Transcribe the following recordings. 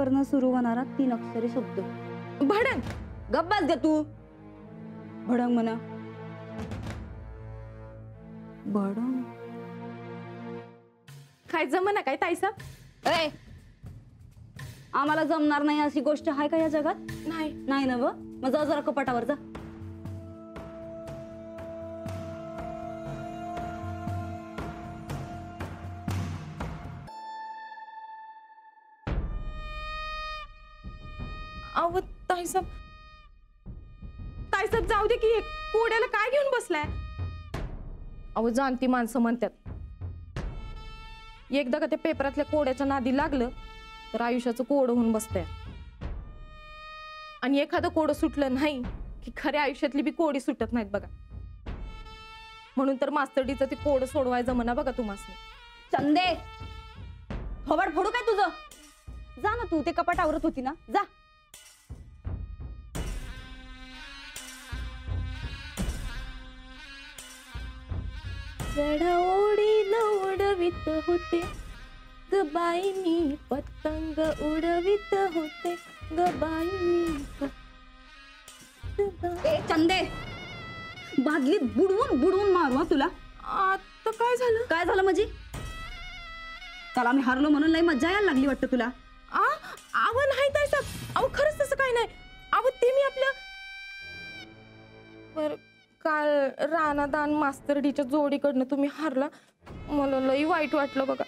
वरनं सुरू होणारा 3 अक्षरी शब्द. भडंग. गप्प बस ग तू. भडंग म्हणा. भडंग काय जमना काय ताईसाहेब? ए, आम्हाला जमणार नाही अशी गोष्ट आहे का या जगात? नाही. नाही ना व. मग जा जरा कपाटावर जा. अहो ताईसाहेब, ताईसाहेब जाऊ दे की, कोड्याला काय घेऊन बसलाय? अहो जाणती माणसं म्हणतात, एकदा का त्या पेपरातल्या कोड्याच्या नादी लागलं तर आयुष्याचं कोड होऊन बसतंय. आणि एखादं कोड सुटलं नाही की खऱ्या आयुष्यातली बी कोडी सुटत नाहीत बघा. म्हणून तर मास्तरडीचं ते कोड सोडवायचं म्हणा बघा तुम्हाला. चंदे, थोबाड फोडू काय तुझं? जा ना तू, ते कपाट आवरत होती ना, जा. चढाओढीला उडवित होते ग बाई मी, पतंग उडवित होते ग बाई मी. ए चंदे, बादलीत बुडवून बुडवून मारू तुला. आता काय झालं? काय झालं म्हणजे? त्याला आम्ही हारलो म्हणून लई मज्जा यायला लागली वाटतं तुला. अहो नाही ताईसाहेब, अहो खरंच तसं काय नाही. अहो ते मी आपलं काल राणादान मास्तरडीच्या जोडीकडनं तुम्ही हारला, मला लई वाईट वाटलं बघा.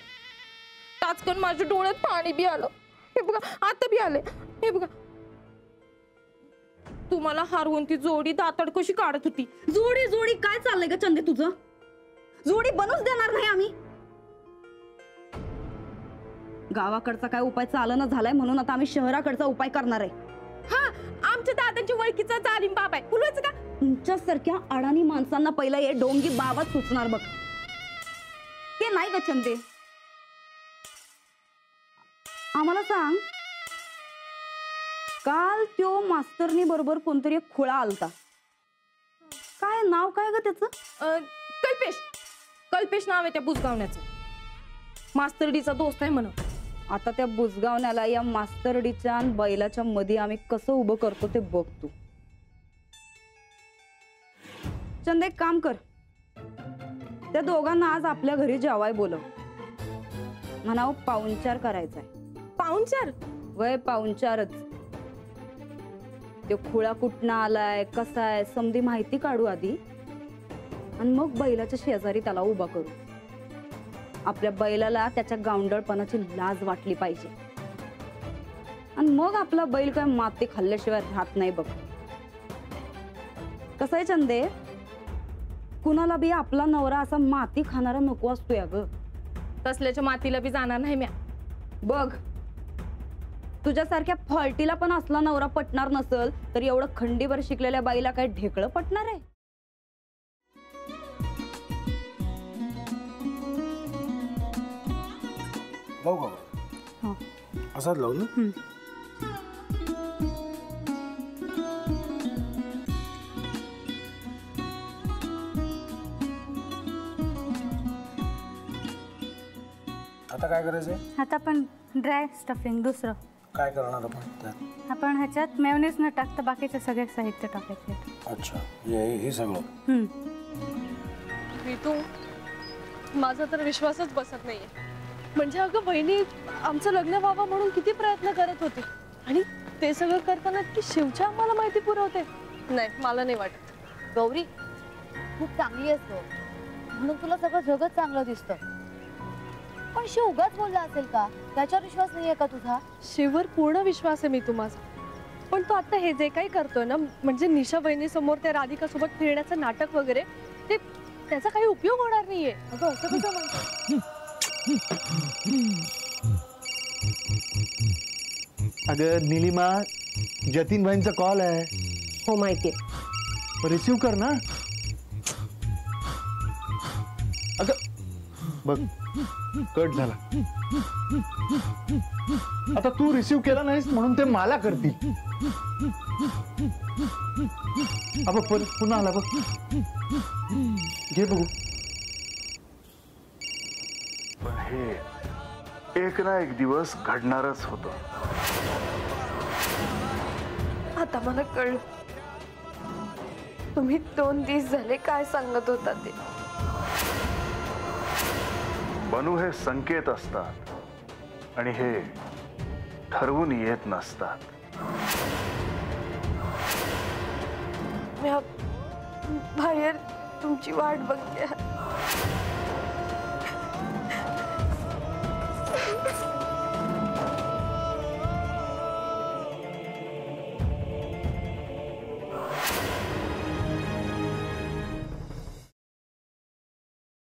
टाचकन माझ्या डोळ्यात पाणी बी आलं. हे बघा आता बी आले. हे बघा, तुम्हाला हारवून ती जोडी दाताड कशी काढत होती. जोडी जोडी काय चाललंय ग चंदे तुझं? जोडी बनूच देणार नाही आम्ही. गावाकडचा काय उपाय चालना झालाय म्हणून आता आम्ही शहराकडचा उपाय करणार आहे. हा, आमच्या दादांच्या वळखीचा जालिम बाप आहे, बोलवायचं का? तुमच्यासारख्या अडाणी माणसांना पहिला हे डोंगी बाबाच सुचणार बघ. ते नाही ग चंदे. आम्हाला सांग, काल त्यो मास्तरनी बरोबर कोणतरी एक खुळा आलता. काय नाव काय ग त्याचं? कल्पेश. कल्पेश नाव आहे त्या बुजगावण्याचं. मास्तरडीचा दोस्त आहे म्हणून. आता त्या बुजगावण्याला या मास्तरडीच्या आणि बैलाच्या मध्ये आम्ही कसं उभं करतो ते बघ तू. चंदे, एक काम कर, त्या दोघांना आज आपल्या घरी जेवाय बोलव. म्हणाव पाहुणचार करायचाय. पाहुणचार? वय पाहुणचारच. तो खुळा कुठनं आलाय, कसा आहे, समधी माहिती काढू आधी, आणि मग बैलाच्या शेजारी त्याला उभा करू. आपल्या बैलाला त्याच्या गावंडळपणाची लाज वाटली पाहिजे. आणि मग आपला बैल काय माती खाल्ल्याशिवाय राहत नाही बघ. कसं आहे चंदे, कुणाला बी आपला नवरा असा माती खाणारा नको असतोय ग. तसल्याच्या मातीला बी जाणार नाही म्या. बघ, तुझ्यासारख्या फॉल्टीला पण असला नवरा पटणार नसल तर एवढं खंडीभर शिकलेल्या बाईला काय ढेकळं पटणार आहे? लावू का? असाच लावू ना. आता काय करायचंय? आता आपण ड्राय स्टफिंग दुसरं काय करणार आपण त्यात? आपण ह्याच्यात मेयोनीज न टाकता बाकीचे सगळे साहित्य टाकायचे. अच्छा, हे सगळं. तू माझा तर विश्वासच बसत नाहीये. म्हणजे अगं बहिणी आमचं लग्न व्हावं म्हणून किती प्रयत्न करत होती, आणि ते सगळं करताना की शिवच्या आम्हाला माहिती पुरवते. नाही, मला नाही वाटत. गौरी खूप चांगली असतो म्हणून तुला सगळं जगत चांगलं दिसतं, पण शिव उगाच बोलला असेल का? त्याच्यावर विश्वास नाहीये का तुझा? शिववर पूर्ण विश्वास आहे मी माझा, पण तो आता हे जे काही करतोय ना, म्हणजे निशा बहिणी समोर त्या राधिका सोबत फिरण्याचं नाटक वगैरे, ते त्याचा काही उपयोग होणार नाहीये. अगं असं कसं म्हणतो? अगं नीलिमा, जतीन भाईंचा कॉल आहे. हो माहितीये. रिसीव्ह कर ना. अगं बघ, कट झाला. आता तू रिसीव्ह केला नाहीस म्हणून ते मला करतील. अब पुन्हा आला बघ. घे बघू. पण हे एक ना एक दिवस घडणारच होतं. आता मला कळलं तुम्ही 2 दिवस झाले काय सांगत होता ते. बनू हे संकेत असतात आणि हे ठरवून येत नसतात. मी बाहेर तुमची वाट बघते.